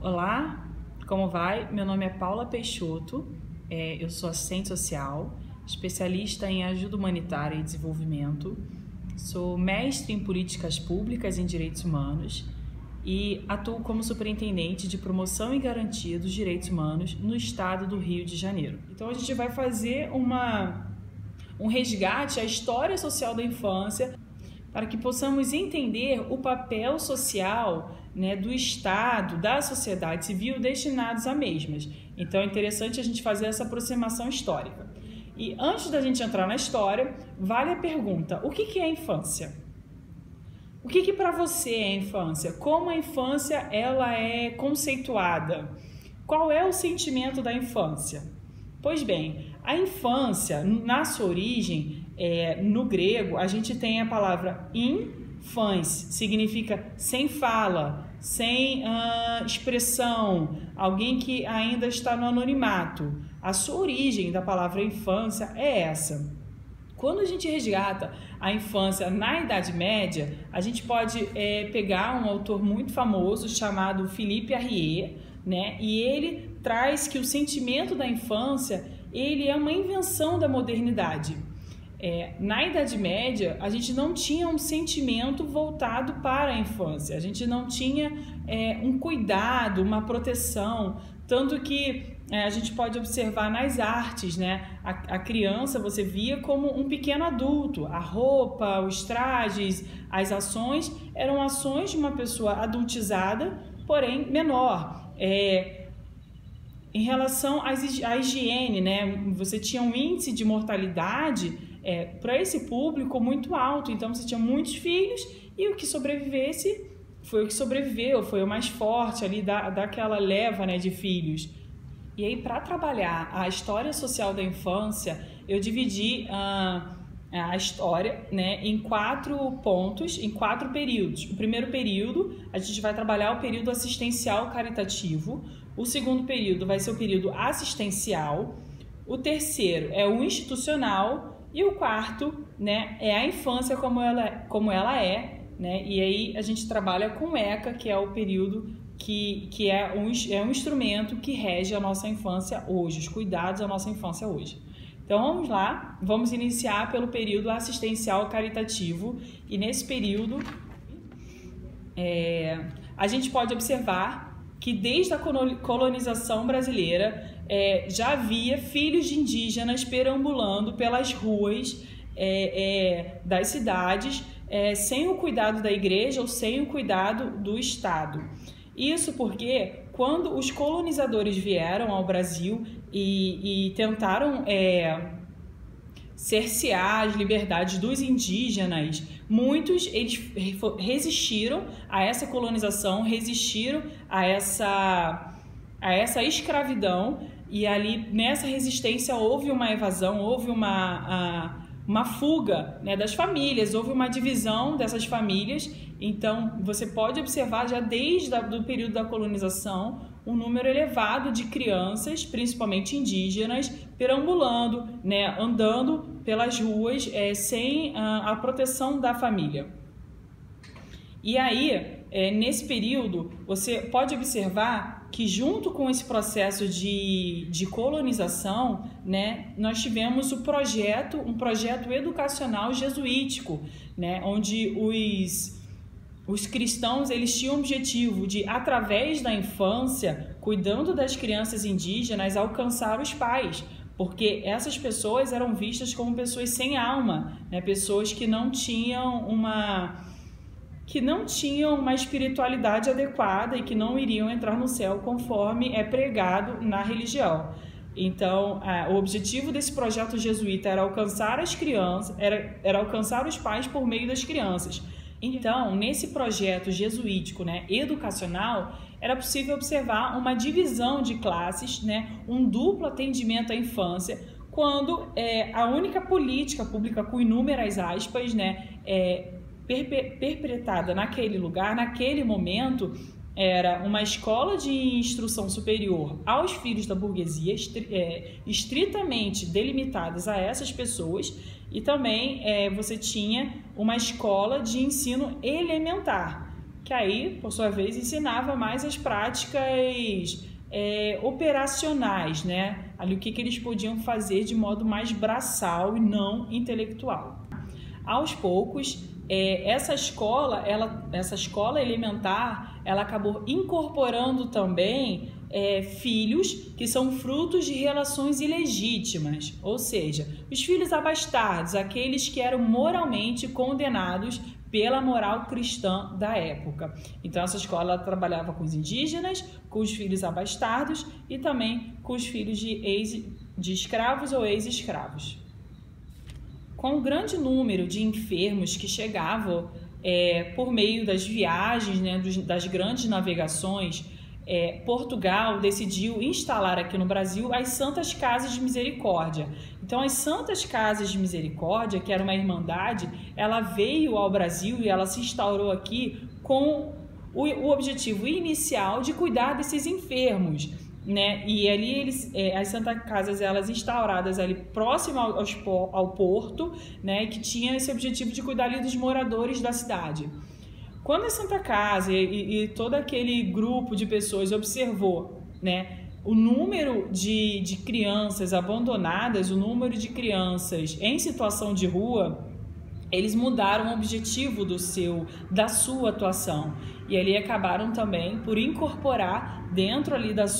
Olá, como vai? Meu nome é Paula Peixoto, eu sou assistente social, especialista em ajuda humanitária e desenvolvimento, sou mestre em políticas públicas em direitos humanos e atuo como superintendente de promoção e garantia dos direitos humanos no estado do Rio de Janeiro. Então a gente vai fazer um resgate à história social da infância para que possamos entender o papel social, do Estado, da sociedade civil destinados a mesmas. Então é interessante a gente fazer essa aproximação histórica. E antes da gente entrar na história, vale a pergunta: o que é a infância? O que para você é a infância? Como a infância ela é conceituada? Qual é o sentimento da infância? Pois bem, a infância, na sua origem, no grego, a gente tem a palavra infans, significa sem fala, sem expressão, alguém que ainda está no anonimato. A sua origem da palavra infância é essa. Quando a gente resgata a infância na Idade Média, a gente pode pegar um autor muito famoso chamado Philippe Arrier, e ele traz que o sentimento da infância ele é uma invenção da modernidade. Na Idade Média, a gente não tinha um sentimento voltado para a infância, a gente não tinha um cuidado, uma proteção, tanto que a gente pode observar nas artes, a criança você via como um pequeno adulto, a roupa, os trajes, as ações eram ações de uma pessoa adultizada, porém menor. Em relação à higiene, você tinha um índice de mortalidade para esse público muito alto, então você tinha muitos filhos e o que sobrevivesse foi o que sobreviveu, foi o mais forte ali daquela leva de filhos. E aí, para trabalhar a história social da infância, eu dividi a história em 4 pontos, em 4 períodos. O primeiro período, a gente vai trabalhar o período assistencial caritativo. O segundo período vai ser o período assistencial. O terceiro é o institucional. E o quarto é a infância como ela é. E aí a gente trabalha com ECA, que é o período que é um instrumento que rege a nossa infância hoje, os cuidados da nossa infância hoje. Então vamos lá, vamos iniciar pelo período assistencial caritativo e nesse período a gente pode observar que desde a colonização brasileira já havia filhos de indígenas perambulando pelas ruas das cidades sem o cuidado da igreja ou sem o cuidado do Estado. Isso porque quando os colonizadores vieram ao Brasil e tentaram cercear as liberdades dos indígenas, muitos eles resistiram a essa colonização, resistiram a essa escravidão, e ali nessa resistência houve uma evasão, houve uma fuga das famílias, houve uma divisão dessas famílias. Então você pode observar já desde o período da colonização um número elevado de crianças, principalmente indígenas, perambulando, andando pelas ruas sem a proteção da família. E aí, nesse período, você pode observar que junto com esse processo de colonização, nós tivemos um projeto educacional jesuítico, onde os cristãos eles tinham o objetivo de, através da infância, cuidando das crianças indígenas, alcançar os pais, porque essas pessoas eram vistas como pessoas sem alma, pessoas que não tinham uma espiritualidade adequada e que não iriam entrar no céu conforme é pregado na religião. Então, o objetivo desse projeto jesuíta era alcançar as crianças, era alcançar os pais por meio das crianças. Então, nesse projeto jesuítico, educacional, era possível observar uma divisão de classes, um duplo atendimento à infância, quando a única política pública, com inúmeras aspas, perpetrada naquele lugar, naquele momento, era uma escola de instrução superior aos filhos da burguesia, estritamente delimitadas a essas pessoas, e também você tinha uma escola de ensino elementar, que aí, por sua vez, ensinava mais as práticas operacionais, né? Ali o que eles podiam fazer de modo mais braçal e não intelectual. Aos poucos, essa escola elementar, ela acabou incorporando também filhos que são frutos de relações ilegítimas, ou seja, os filhos abastados, aqueles que eram moralmente condenados pela moral cristã da época. Então essa escola trabalhava com os indígenas, com os filhos abastardos e também com os filhos de escravos ou ex-escravos. Com o grande número de enfermos que chegavam por meio das viagens, né, das grandes navegações, Portugal decidiu instalar aqui no Brasil as Santas Casas de Misericórdia. Então, as Santas Casas de Misericórdia, que era uma irmandade, ela veio ao Brasil e ela se instaurou aqui com o objetivo inicial de cuidar desses enfermos, né? E ali as Santas Casas, elas instauradas ali próximo ao porto, né? Que tinha esse objetivo de cuidar ali dos moradores da cidade. Quando a Santa Casa e todo aquele grupo de pessoas observou, né, o número de crianças abandonadas, o número de crianças em situação de rua, eles mudaram o objetivo da sua atuação. E ali acabaram também por incorporar dentro ali das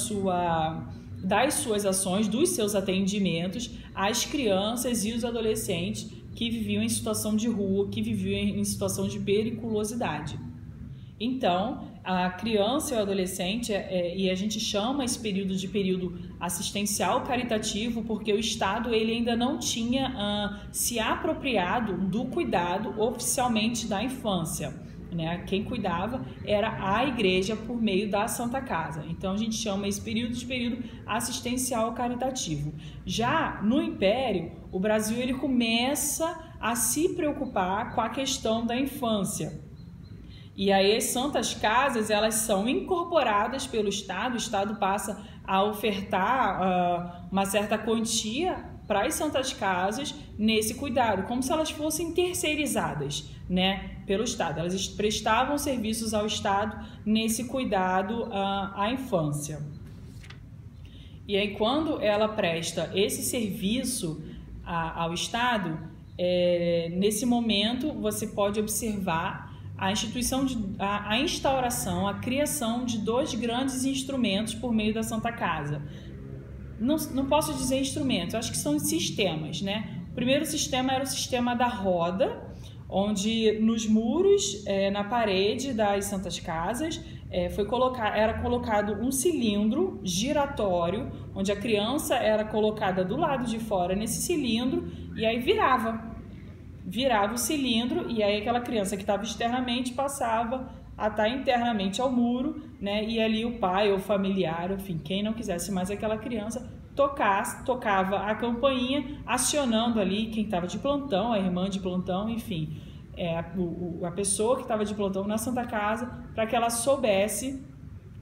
suas ações, dos seus atendimentos, as crianças e os adolescentes que viviam em situação de rua, que viviam em situação de periculosidade. Então, a criança e o adolescente, e a gente chama esse período de período assistencial caritativo, porque o Estado ele ainda não tinha se apropriado do cuidado oficialmente da infância, né? Quem cuidava era a igreja por meio da Santa Casa. Então, a gente chama esse período de período assistencial caritativo. Já no Império, o Brasil ele começa a se preocupar com a questão da infância. E aí as Santas Casas, elas são incorporadas pelo Estado, o Estado passa a ofertar uma certa quantia para as Santas Casas nesse cuidado, como se elas fossem terceirizadas, né, pelo Estado. Elas prestavam serviços ao Estado nesse cuidado à infância. E aí, quando ela presta esse serviço ao Estado, nesse momento você pode observar a instauração, a criação de dois grandes instrumentos por meio da Santa Casa. Não posso dizer instrumentos, acho que são sistemas, né? O primeiro sistema era o sistema da roda, onde nos muros, na parede das Santas Casas, era colocado um cilindro giratório, onde a criança era colocada do lado de fora nesse cilindro e aí virava o cilindro, e aí aquela criança que estava externamente passava a estar internamente ao muro, né? E ali o pai ou familiar, enfim, quem não quisesse mais aquela criança, tocava a campainha, acionando ali quem estava de plantão, a irmã de plantão, enfim, a pessoa que estava de plantão na Santa Casa, para que ela soubesse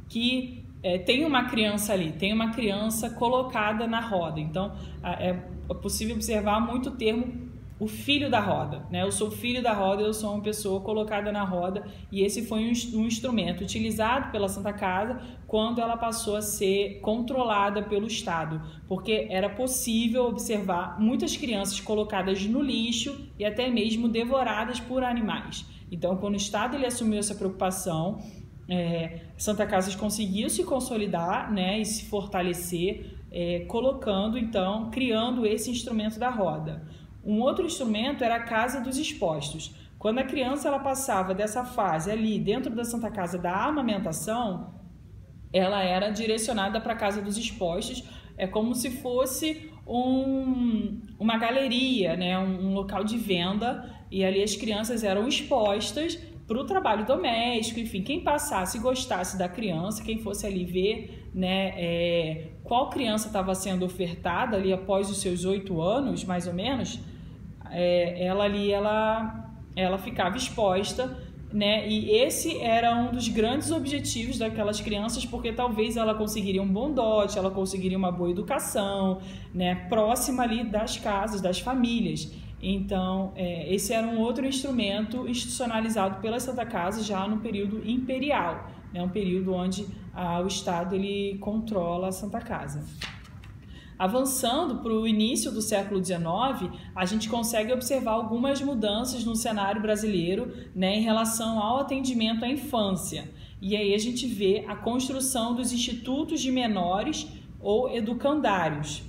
que tem uma criança ali, tem uma criança colocada na roda. Então, é possível observar muito o termo o filho da roda, né? Eu sou filho da roda, eu sou uma pessoa colocada na roda, e esse foi um instrumento utilizado pela Santa Casa quando ela passou a ser controlada pelo Estado, porque era possível observar muitas crianças colocadas no lixo e até mesmo devoradas por animais. Então, quando o Estado ele assumiu essa preocupação, Santa Casa conseguiu se consolidar, né, e se fortalecer, criando esse instrumento da roda. Um outro instrumento era a Casa dos Expostos. Quando a criança ela passava dessa fase ali dentro da Santa Casa da amamentação, ela era direcionada para a Casa dos Expostos, como se fosse uma galeria, né? Um local de venda, e ali as crianças eram expostas para o trabalho doméstico, enfim, quem passasse e gostasse da criança, quem fosse ali ver, né, qual criança estava sendo ofertada ali após os seus 8 anos, mais ou menos, ela ficava exposta, né? E esse era um dos grandes objetivos daquelas crianças, porque talvez ela conseguiria um bom dote, ela conseguiria uma boa educação, né, próxima ali das casas, das famílias. Então, esse era um outro instrumento institucionalizado pela Santa Casa já no período imperial, né? Um período onde o Estado ele controla a Santa Casa. Avançando para o início do século XIX, a gente consegue observar algumas mudanças no cenário brasileiro, né, em relação ao atendimento à infância. E aí a gente vê a construção dos institutos de menores ou educandários.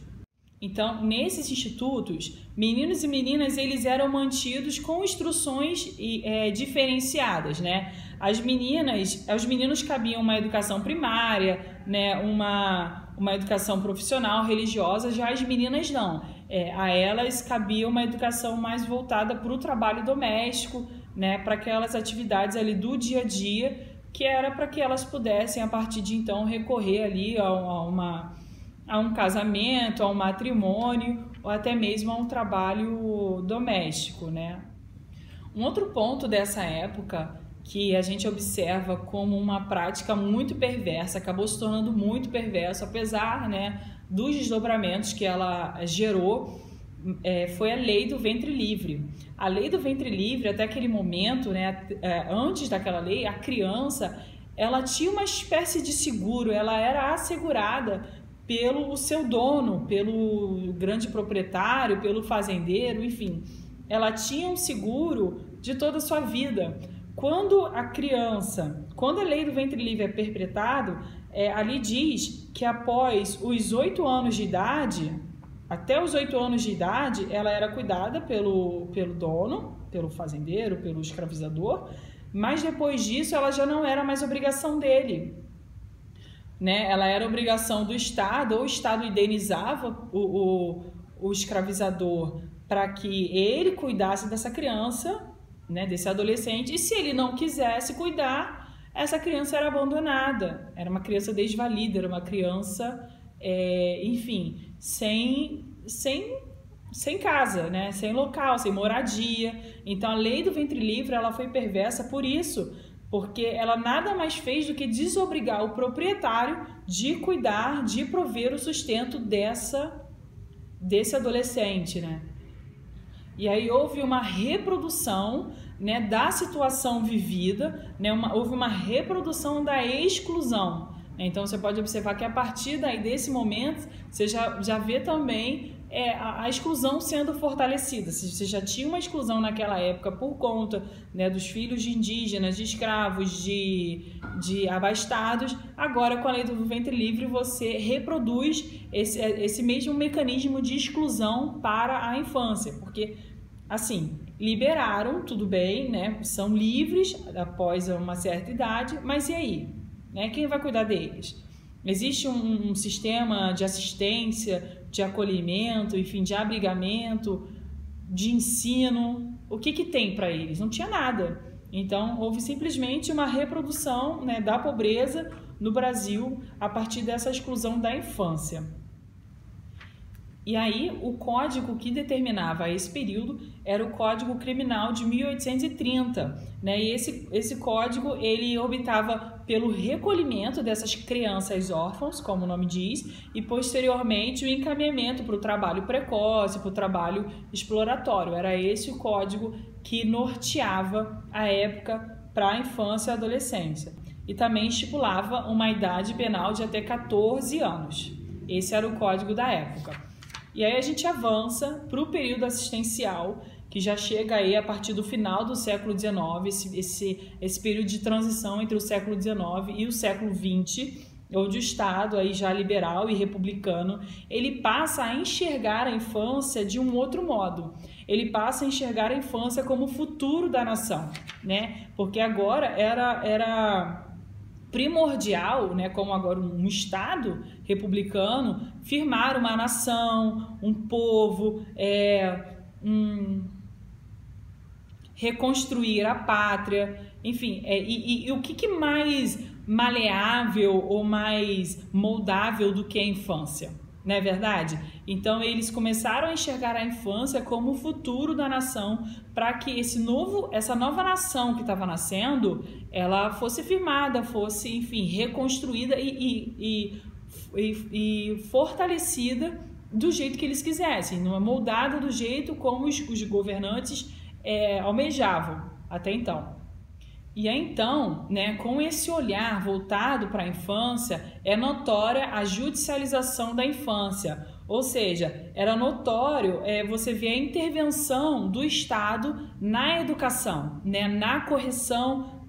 Então, nesses institutos, meninos e meninas eles eram mantidos com instruções diferenciadas, né? Aos meninos cabiam uma educação primária, né? Uma educação profissional, religiosa, já as meninas não. A elas cabia uma educação mais voltada para o trabalho doméstico, né? Para aquelas atividades ali do dia a dia, que era para que elas pudessem, a partir de então, recorrer ali a um casamento, a um matrimônio ou até mesmo a um trabalho doméstico, né? Um outro ponto dessa época que a gente observa como uma prática muito perversa, acabou se tornando muito perversa, apesar, né, dos desdobramentos que ela gerou, foi a Lei do Ventre Livre. A Lei do Ventre Livre, até aquele momento, né, antes daquela lei, a criança ela tinha uma espécie de seguro, ela era assegurada pelo seu dono, pelo grande proprietário, pelo fazendeiro, enfim. Ela tinha um seguro de toda a sua vida. Quando a Lei do Ventre Livre é perpetrado, ali diz que após os 8 anos de idade, até os 8 anos de idade, ela era cuidada pelo dono, pelo fazendeiro, pelo escravizador, mas depois disso ela já não era mais obrigação dele, né? Ela era obrigação do Estado, ou o Estado indenizava o escravizador para que ele cuidasse dessa criança, né, desse adolescente, e se ele não quisesse cuidar, essa criança era abandonada, era uma criança desvalida, era uma criança, enfim, sem casa, né, sem local, sem moradia. Então a Lei do Ventre Livre ela foi perversa por isso, porque ela nada mais fez do que desobrigar o proprietário de cuidar, de prover o sustento desse adolescente, né? E aí houve uma reprodução, né, da situação vivida, né, houve uma reprodução da exclusão. Então você pode observar que a partir desse momento você já vê também a exclusão sendo fortalecida. Você já tinha uma exclusão naquela época por conta, né, dos filhos de indígenas, de escravos, de abastados. Agora, com a Lei do Ventre Livre, você reproduz esse mesmo mecanismo de exclusão para a infância, porque assim, liberaram, tudo bem, né? São livres após uma certa idade, mas e aí? Né? Quem vai cuidar deles? Existe um sistema de assistência, de acolhimento, enfim, de abrigamento, de ensino? O que tem para eles? Não tinha nada. Então, houve simplesmente uma reprodução, né, da pobreza no Brasil a partir dessa exclusão da infância. E aí, o código que determinava esse período era o Código Criminal de 1830, né? E esse código, ele optava pelo recolhimento dessas crianças órfãos, como o nome diz, e posteriormente o encaminhamento para o trabalho precoce, para o trabalho exploratório. Era esse o código que norteava a época para a infância e adolescência. E também estipulava uma idade penal de até 14 anos. Esse era o código da época. E aí a gente avança para o período assistencial, que já chega aí a partir do final do século XIX, esse período de transição entre o século XIX e o século XX, onde o Estado, aí já liberal e republicano, ele passa a enxergar a infância de um outro modo. Ele passa a enxergar a infância como o futuro da nação, né? Porque agora era primordial, né, como agora um Estado republicano, firmar uma nação, um povo, reconstruir a pátria, enfim, e o que mais maleável ou mais moldável do que a infância, não é verdade? Então eles começaram a enxergar a infância como o futuro da nação, para que essa nova nação que estava nascendo, ela fosse firmada, fosse, enfim, reconstruída e fortalecida do jeito que eles quisessem, não é moldada do jeito como os governantes almejavam até então. E aí então, né, com esse olhar voltado para a infância, é notória a judicialização da infância, ou seja, era notório você ver a intervenção do Estado na educação, né, na correção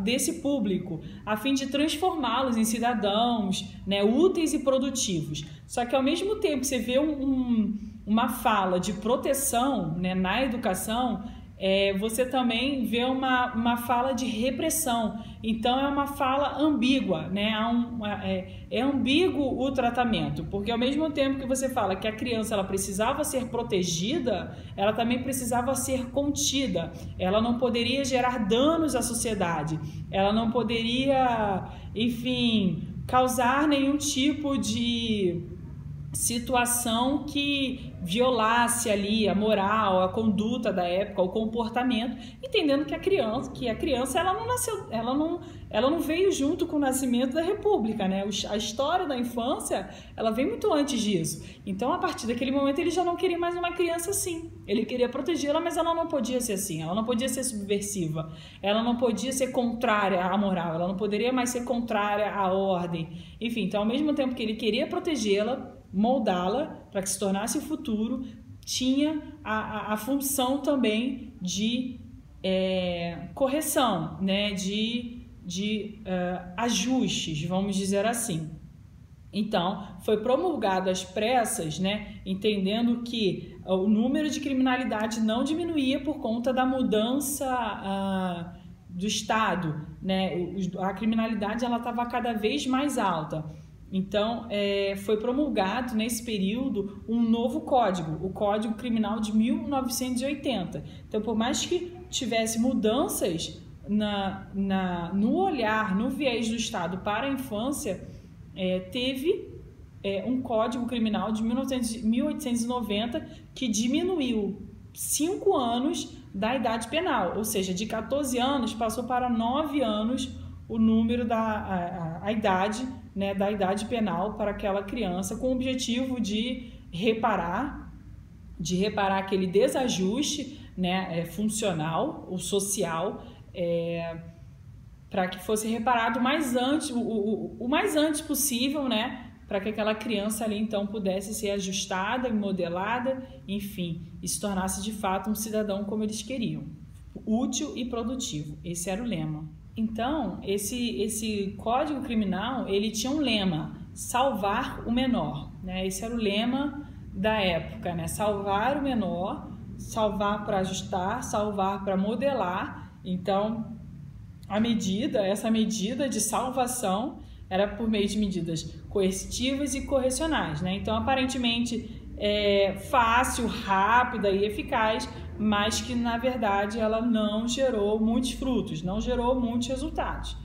desse público, a fim de transformá-los em cidadãos, né, úteis e produtivos. Só que ao mesmo tempo você vê uma fala de proteção, né, na educação, você também vê uma fala de repressão. Então é uma fala ambígua, né? É ambíguo o tratamento, porque ao mesmo tempo que você fala que a criança ela precisava ser protegida, ela também precisava ser contida. Ela não poderia gerar danos à sociedade, ela não poderia, enfim, causar nenhum tipo de situação que violasse ali a moral, a conduta da época, o comportamento, entendendo que a criança ela não nasceu, ela não veio junto com o nascimento da República, né? A história da infância, ela vem muito antes disso. Então, a partir daquele momento, ele já não queria mais uma criança assim. Ele queria protegê-la, mas ela não podia ser assim. Ela não podia ser subversiva. Ela não podia ser contrária à moral. Ela não poderia mais ser contrária à ordem. Enfim, então, ao mesmo tempo que ele queria protegê-la, moldá-la para que se tornasse o futuro, tinha a função também de correção, né? de ajustes, vamos dizer assim. Então, foi promulgado às pressas, né? Entendendo que o número de criminalidade não diminuía por conta da mudança do Estado, né? A criminalidade estava cada vez mais alta. Então, foi promulgado nesse período um novo código, o Código Criminal de 1980. Então, por mais que tivesse mudanças no olhar, no viés do Estado para a infância, teve um Código Criminal de 1890 que diminuiu 5 anos da idade penal, ou seja, de 14 anos passou para 9 anos o número a idade, né, da idade penal para aquela criança, com o objetivo de reparar aquele desajuste, né, funcional ou social, para que fosse reparado o mais antes possível, né, para que aquela criança ali então pudesse ser ajustada, modelada, enfim, e se tornasse de fato um cidadão como eles queriam, útil e produtivo. Esse era o lema. Então, esse Código Criminal, ele tinha um lema, salvar o menor, né? Esse era o lema da época, né? Salvar o menor, salvar para ajustar, salvar para modelar. Então, essa medida de salvação era por meio de medidas coercitivas e correcionais, né? Então, aparentemente, fácil, rápida e eficaz, mas que, na verdade, ela não gerou muitos frutos, não gerou muitos resultados,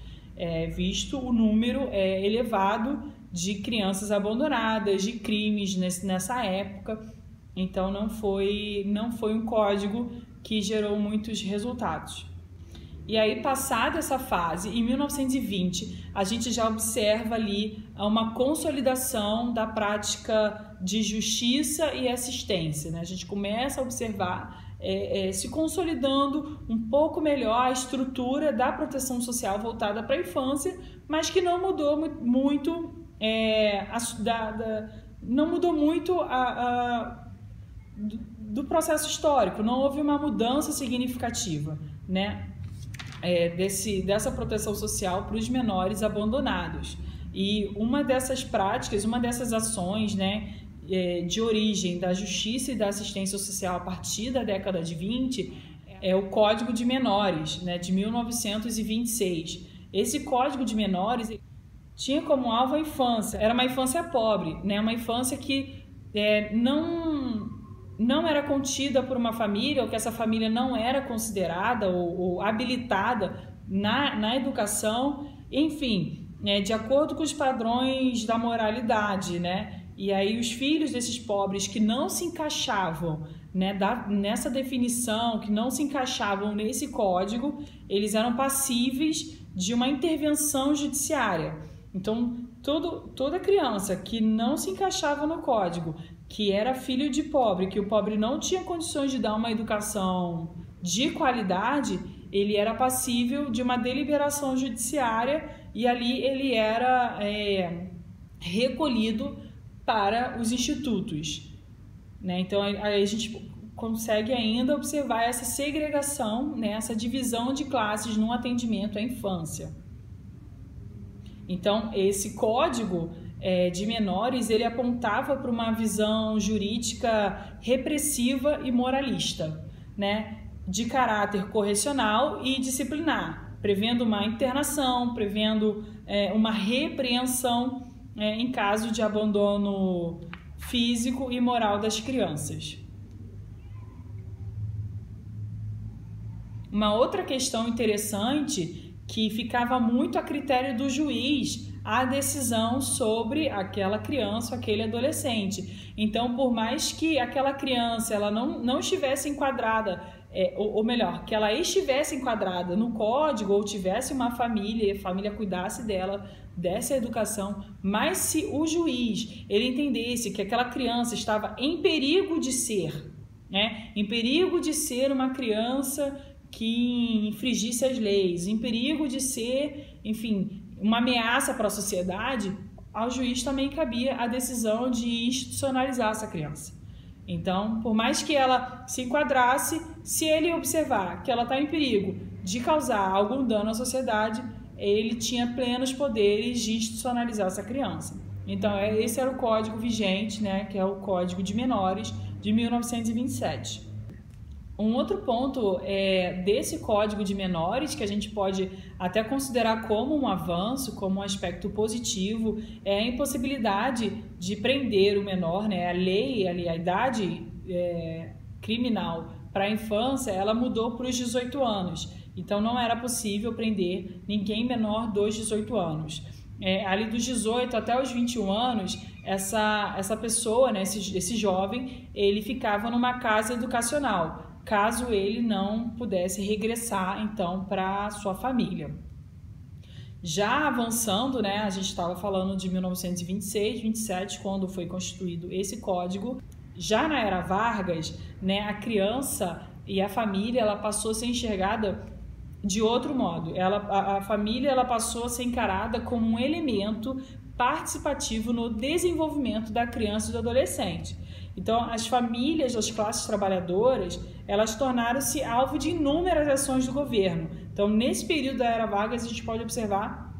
visto o número elevado de crianças abandonadas, de crimes nessa época. Então, não foi um código que gerou muitos resultados. E aí, passada essa fase, em 1920, a gente já observa ali uma consolidação da prática de justiça e assistência, né? A gente começa a observar se consolidando um pouco melhor a estrutura da proteção social voltada para a infância, mas que não mudou muito, do processo histórico, não houve uma mudança significativa, né? Dessa proteção social para os menores abandonados. E uma dessas práticas, uma dessas ações, né, de origem da justiça e da assistência social a partir da década de 20 é o Código de Menores, né, de 1926. Esse Código de Menores tinha como alvo a infância. Era uma infância pobre, né, uma infância que não era contida por uma família, ou que essa família não era considerada ou habilitada na educação, enfim, de acordo com os padrões da moralidade, né? E aí os filhos desses pobres que não se encaixavam, né, nessa definição, que não se encaixavam nesse código, eles eram passíveis de uma intervenção judiciária. Então, toda criança que não se encaixava no código, que era filho de pobre, que o pobre não tinha condições de dar uma educação de qualidade, ele era passível de uma deliberação judiciária e ali ele era recolhido para os institutos, né? Então, a gente consegue ainda observar essa segregação, né? Essa divisão de classes no atendimento à infância. Então, esse código de menores, ele apontava para uma visão jurídica repressiva e moralista, né? De caráter correcional e disciplinar, prevendo uma internação, prevendo uma repreensão em caso de abandono físico e moral das crianças. Uma outra questão interessante que ficava muito a critério do juiz a decisão sobre aquela criança, aquele adolescente. Então, por mais que aquela criança ela não estivesse enquadrada, ou melhor, que ela estivesse enquadrada no código ou tivesse uma família e a família cuidasse dela, desse a educação, mas se o juiz ele entendesse que aquela criança estava em perigo de ser, né, em perigo de ser uma criança que infringisse as leis, em perigo de ser, enfim, uma ameaça para a sociedade, ao juiz também cabia a decisão de institucionalizar essa criança. Então, por mais que ela se enquadrasse, se ele observar que ela está em perigo de causar algum dano à sociedade, ele tinha plenos poderes de institucionalizar essa criança. Então, esse era o código vigente, né, que é o Código de Menores de 1927. Um outro ponto desse Código de Menores, que a gente pode até considerar como um avanço, como um aspecto positivo, é a impossibilidade de prender o menor, né? A lei, a idade criminal para a infância, ela mudou para os 18 anos. Então, não era possível prender ninguém menor dos 18 anos. Ali dos 18 até os 21 anos, essa pessoa, né, esse jovem, ele ficava numa casa educacional, caso ele não pudesse regressar, então, para sua família. Já avançando, né, a gente estava falando de 1926, 27, quando foi constituído esse código. Já na era Vargas, né, a criança e a família ela passou a ser enxergada de outro modo. A família ela passou a ser encarada como um elemento participativo no desenvolvimento da criança e do adolescente. Então, as famílias das classes trabalhadoras, elas tornaram-se alvo de inúmeras ações do governo. Então, nesse período da Era Vargas, a gente pode observar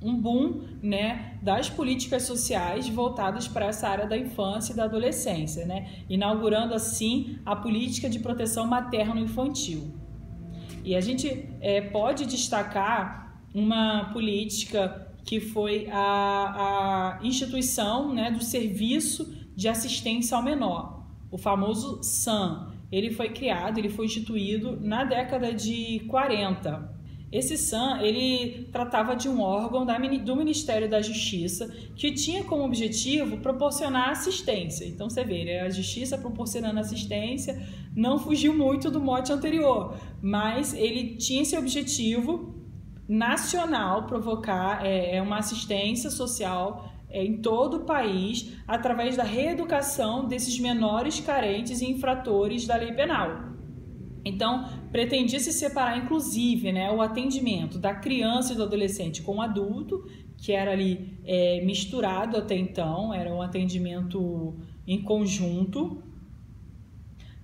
um boom, né, das políticas sociais voltadas para essa área da infância e da adolescência, né, inaugurando, assim, a política de proteção materno-infantil. E a gente pode destacar uma política que foi a instituição, né, do Serviço de Assistência ao Menor, o famoso SAM. Ele foi criado, ele foi instituído na década de 40. Esse SAM, ele tratava de um órgão do Ministério da Justiça que tinha como objetivo proporcionar assistência. Então, você vê, né? A Justiça proporcionando assistência não fugiu muito do mote anterior, mas ele tinha esse objetivo nacional, provocar uma assistência social em todo o país, através da reeducação desses menores carentes e infratores da lei penal. Então, pretendia se separar, inclusive, né, o atendimento da criança e do adolescente com o adulto, que era ali misturado até então, era um atendimento em conjunto.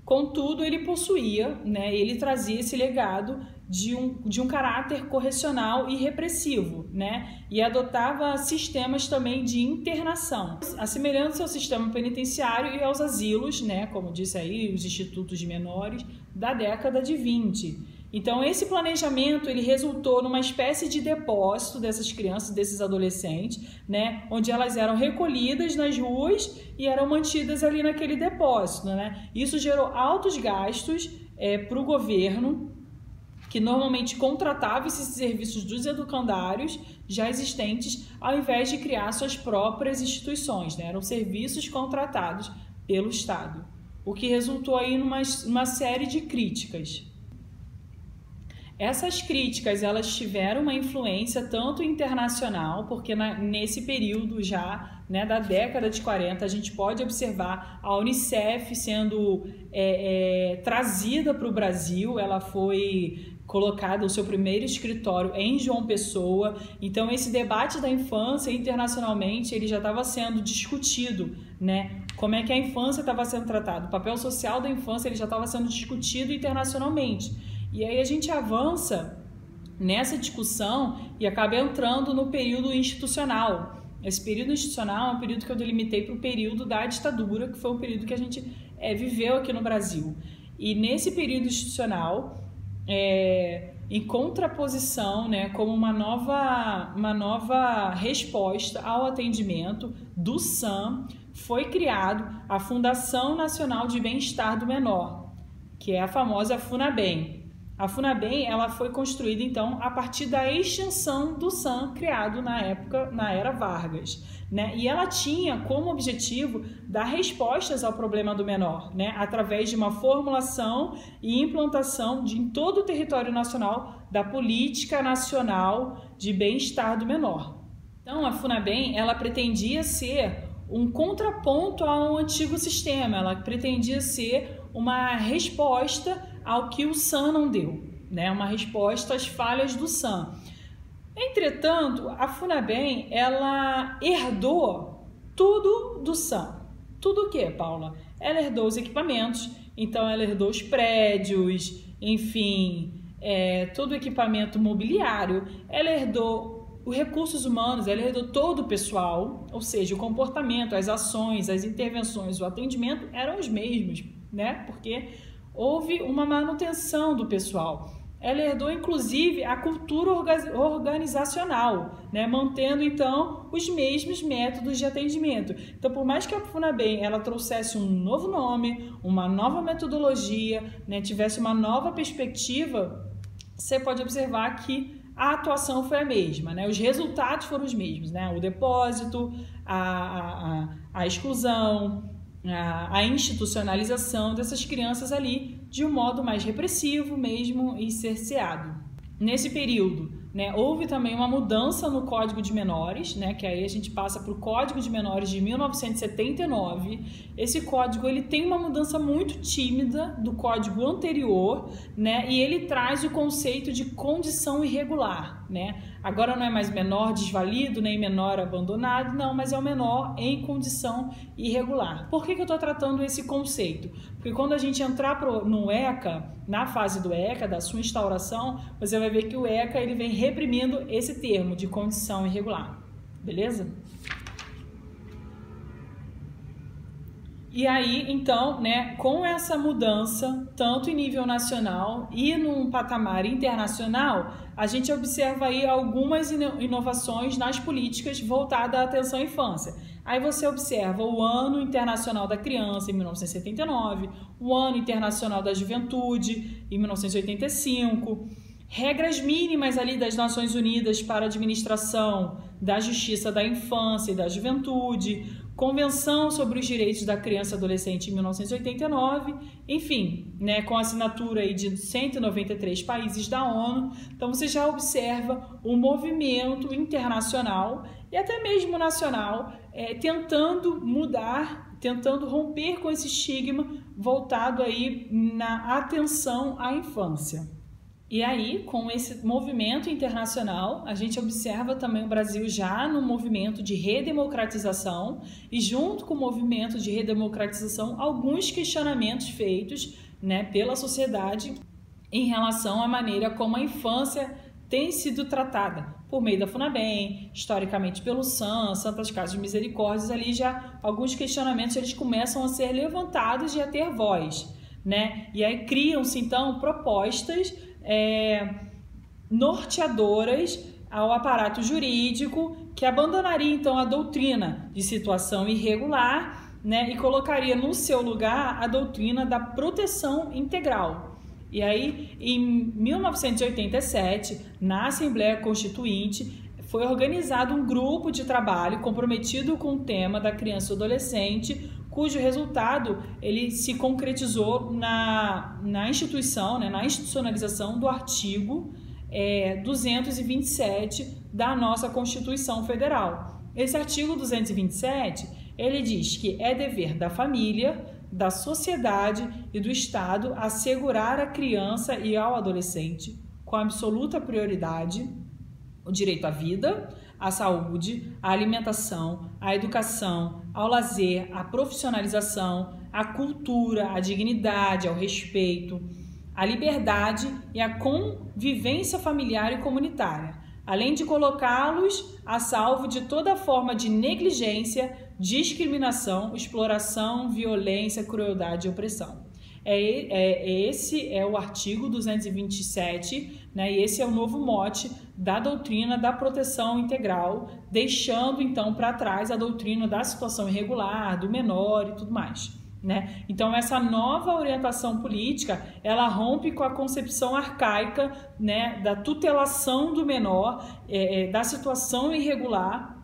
Contudo, ele possuía, né, ele trazia esse legado de um caráter correcional e repressivo, né, e adotava sistemas também de internação, assemelhando-se ao sistema penitenciário e aos asilos, né, como disse aí, os institutos de menores da década de 20. Então, esse planejamento ele resultou numa espécie de depósito dessas crianças, desses adolescentes, né, onde elas eram recolhidas nas ruas e eram mantidas ali naquele depósito, né? Isso gerou altos gastos para o governo, que normalmente contratava esses serviços dos educandários já existentes, ao invés de criar suas próprias instituições, né? Eram serviços contratados pelo Estado, o que resultou aí numa série de críticas. Essas críticas, elas tiveram uma influência tanto internacional, porque nesse período já, né, da década de 40, a gente pode observar a Unicef sendo trazida para o Brasil. Ela foi colocada, o seu primeiro escritório em João Pessoa. Então esse debate da infância internacionalmente ele já estava sendo discutido, né? Como é que a infância estava sendo tratada, o papel social da infância ele já estava sendo discutido internacionalmente. E aí a gente avança nessa discussão e acaba entrando no período institucional. Esse período institucional é um período que eu delimitei para o período da ditadura, que foi um período que a gente viveu aqui no Brasil. E nesse período institucional, em contraposição, né, como uma nova resposta ao atendimento do SAM, foi criado a Fundação Nacional de Bem-Estar do Menor, que é a famosa FUNABEM. A FUNABEM ela foi construída, então, a partir da extinção do SAM, criado na era Vargas, né? E ela tinha como objetivo dar respostas ao problema do menor, né? Através de uma formulação e implantação em todo o território nacional da Política Nacional de Bem-Estar do Menor. Então, a FUNABEM ela pretendia ser um contraponto ao antigo sistema, ela pretendia ser uma resposta ao que o SAM não deu, né? Uma resposta às falhas do SAM. Entretanto, a FUNABEM, ela herdou tudo do SAM. Tudo o que, Paula? Ela herdou os equipamentos, então ela herdou os prédios, enfim, todo o equipamento mobiliário, ela herdou os recursos humanos, ela herdou todo o pessoal, ou seja, o comportamento, as ações, as intervenções, o atendimento eram os mesmos, né? Porque houve uma manutenção do pessoal. Ela herdou, inclusive, a cultura organizacional, né? Mantendo, então, os mesmos métodos de atendimento. Então, por mais que a FUNABEM ela trouxesse um novo nome, uma nova metodologia, né? Tivesse uma nova perspectiva, você pode observar que a atuação foi a mesma, né? Os resultados foram os mesmos, né? O depósito, a exclusão, a institucionalização dessas crianças ali de um modo mais repressivo mesmo e cerceado. Nesse período, né, houve também uma mudança no Código de Menores, né, que aí a gente passa para o Código de Menores de 1979. Esse código ele tem uma mudança muito tímida do código anterior, né, e ele traz o conceito de condição irregular, né? Agora não é mais menor desvalido, nem menor abandonado, não, mas é o menor em condição irregular. Por que eu estou tratando esse conceito? Porque quando a gente entrar no ECA, na fase do ECA, da sua instauração, você vai ver que o ECA ele vem reprimindo esse termo de condição irregular, beleza? E aí, então, né, com essa mudança, tanto em nível nacional e num patamar internacional, a gente observa aí algumas inovações nas políticas voltadas à atenção à infância. Aí você observa o Ano Internacional da Criança, em 1979, o Ano Internacional da Juventude, em 1985, regras mínimas ali das Nações Unidas para a administração da Justiça da Infância e da Juventude, Convenção sobre os Direitos da Criança e Adolescente em 1989, enfim, né, com assinatura aí de 193 países da ONU. Então você já observa o movimento internacional e até mesmo nacional tentando mudar, tentando romper com esse estigma voltado aí na atenção à infância. E aí, com esse movimento internacional, a gente observa também o Brasil já no movimento de redemocratização e junto com o movimento de redemocratização, alguns questionamentos feitos, né, pela sociedade em relação à maneira como a infância tem sido tratada por meio da FUNABEM, historicamente pelo SAM, Santas Casas de Misericórdias, ali já alguns questionamentos eles começam a ser levantados e a ter voz, né? E aí criam-se então propostas norteadoras ao aparato jurídico que abandonaria então a doutrina de situação irregular, né, e colocaria no seu lugar a doutrina da proteção integral. E aí, em 1987, na Assembleia Constituinte, foi organizado um grupo de trabalho comprometido com o tema da criança e adolescente, cujo resultado ele se concretizou na instituição, né, na institucionalização do artigo 227 da nossa Constituição Federal. Esse artigo 227, ele diz que é dever da família, da sociedade e do Estado assegurar à criança e ao adolescente, com absoluta prioridade, o direito à vida, à saúde, à alimentação, à educação, ao lazer, à profissionalização, à cultura, à dignidade, ao respeito, à liberdade e à convivência familiar e comunitária, além de colocá-los a salvo de toda forma de negligência, discriminação, exploração, violência, crueldade e opressão. Esse é o artigo 227, né? E esse é o novo mote da doutrina da proteção integral, deixando então para trás a doutrina da situação irregular, do menor e tudo mais, né? Então essa nova orientação política, ela rompe com a concepção arcaica, né, da tutelação do menor, da situação irregular,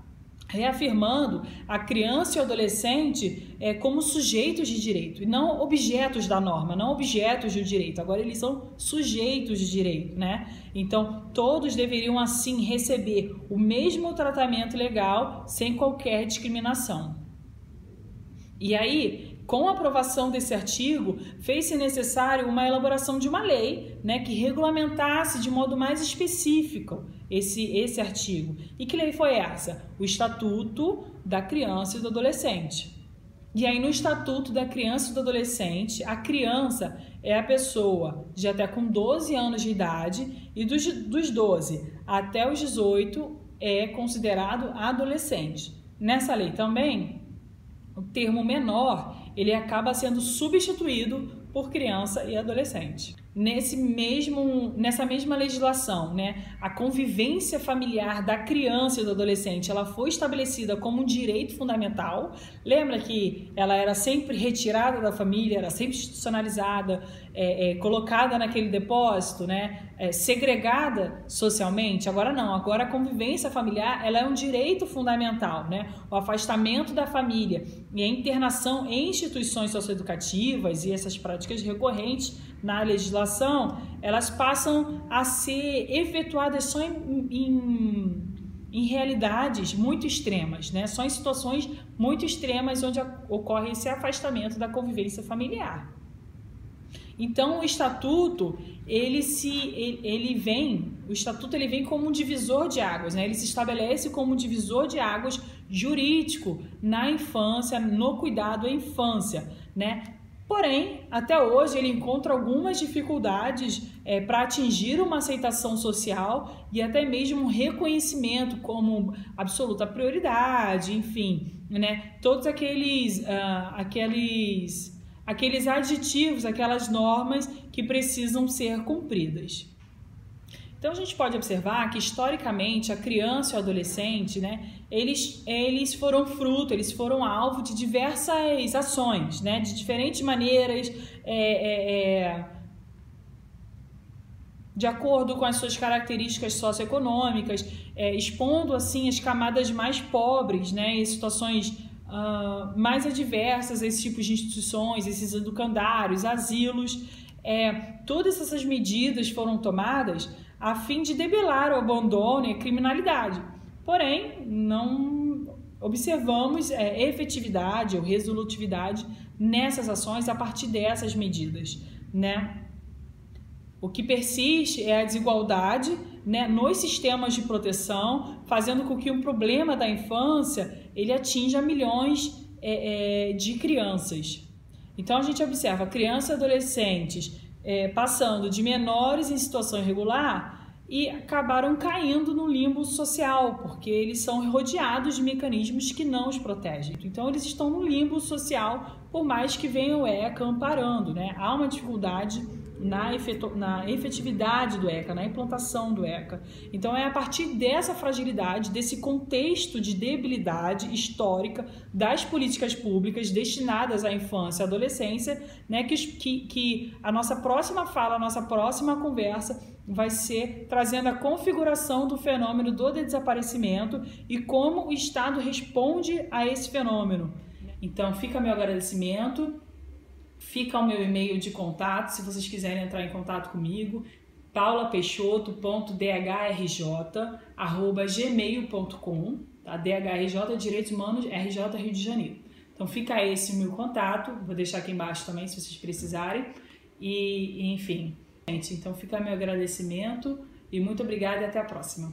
reafirmando a criança e o adolescente como sujeitos de direito e não objetos da norma, não objetos do direito. Agora eles são sujeitos de direito, né? Então todos deveriam assim receber o mesmo tratamento legal sem qualquer discriminação. E aí, com a aprovação desse artigo, fez-se necessário uma elaboração de uma lei, né, que regulamentasse de modo mais específico esse artigo. E que lei foi essa? O Estatuto da Criança e do Adolescente. E aí, no Estatuto da Criança e do Adolescente, a criança é a pessoa de até com 12 anos de idade e dos 12 até os 18 é considerado adolescente. Nessa lei também, o termo menor, ele acaba sendo substituído por criança e adolescente. Nessa mesma legislação, né, a convivência familiar da criança e do adolescente, ela foi estabelecida como um direito fundamental. Lembra que ela era sempre retirada da família, era sempre institucionalizada, colocada naquele depósito, né, segregada socialmente? Agora não, agora a convivência familiar, ela é um direito fundamental, né? O afastamento da família e a internação em instituições socioeducativas e essas práticas recorrentes na legislação, elas passam a ser efetuadas só em realidades muito extremas, né? Só em situações muito extremas onde ocorre esse afastamento da convivência familiar. Então o estatuto ele vem como um divisor de águas, né? Ele se estabelece como um divisor de águas jurídico na infância, no cuidado à infância, né? Porém, até hoje ele encontra algumas dificuldades para atingir uma aceitação social e até mesmo um reconhecimento como absoluta prioridade, enfim, né? Todos aqueles aditivos, aquelas normas que precisam ser cumpridas. Então a gente pode observar que historicamente a criança e o adolescente, né, eles foram alvo de diversas ações, né, de diferentes maneiras, de acordo com as suas características socioeconômicas, expondo assim as camadas mais pobres, né, em situações mais adversas a esses tipos de instituições, esses educandários, asilos. Todas essas medidas foram tomadas a fim de debelar o abandono e a criminalidade. Porém, não observamos efetividade ou resolutividade nessas ações a partir dessas medidas, né? O que persiste é a desigualdade, né, nos sistemas de proteção, fazendo com que o problema da infância ele atinja milhões de crianças. Então a gente observa crianças e adolescentes passando de menores em situação irregular e acabaram caindo no limbo social, porque eles são rodeados de mecanismos que não os protegem. Então eles estão no limbo social, por mais que venha o ECA amparando, né? Há uma dificuldade na efetividade do ECA, na implantação do ECA. Então é a partir dessa fragilidade, desse contexto de debilidade histórica das políticas públicas destinadas à infância e à adolescência, né, que a nossa próxima fala, a nossa próxima conversa vai ser trazendo a configuração do fenômeno do desaparecimento e como o Estado responde a esse fenômeno. Então fica meu agradecimento, fica o meu e-mail de contato, se vocês quiserem entrar em contato comigo, paulapeixoto.dhrj@gmail.com, tá? DHRJ Direitos Humanos, RJ Rio de Janeiro. Então fica esse o meu contato, vou deixar aqui embaixo também se vocês precisarem. E enfim, gente, então fica meu agradecimento e muito obrigada e até a próxima.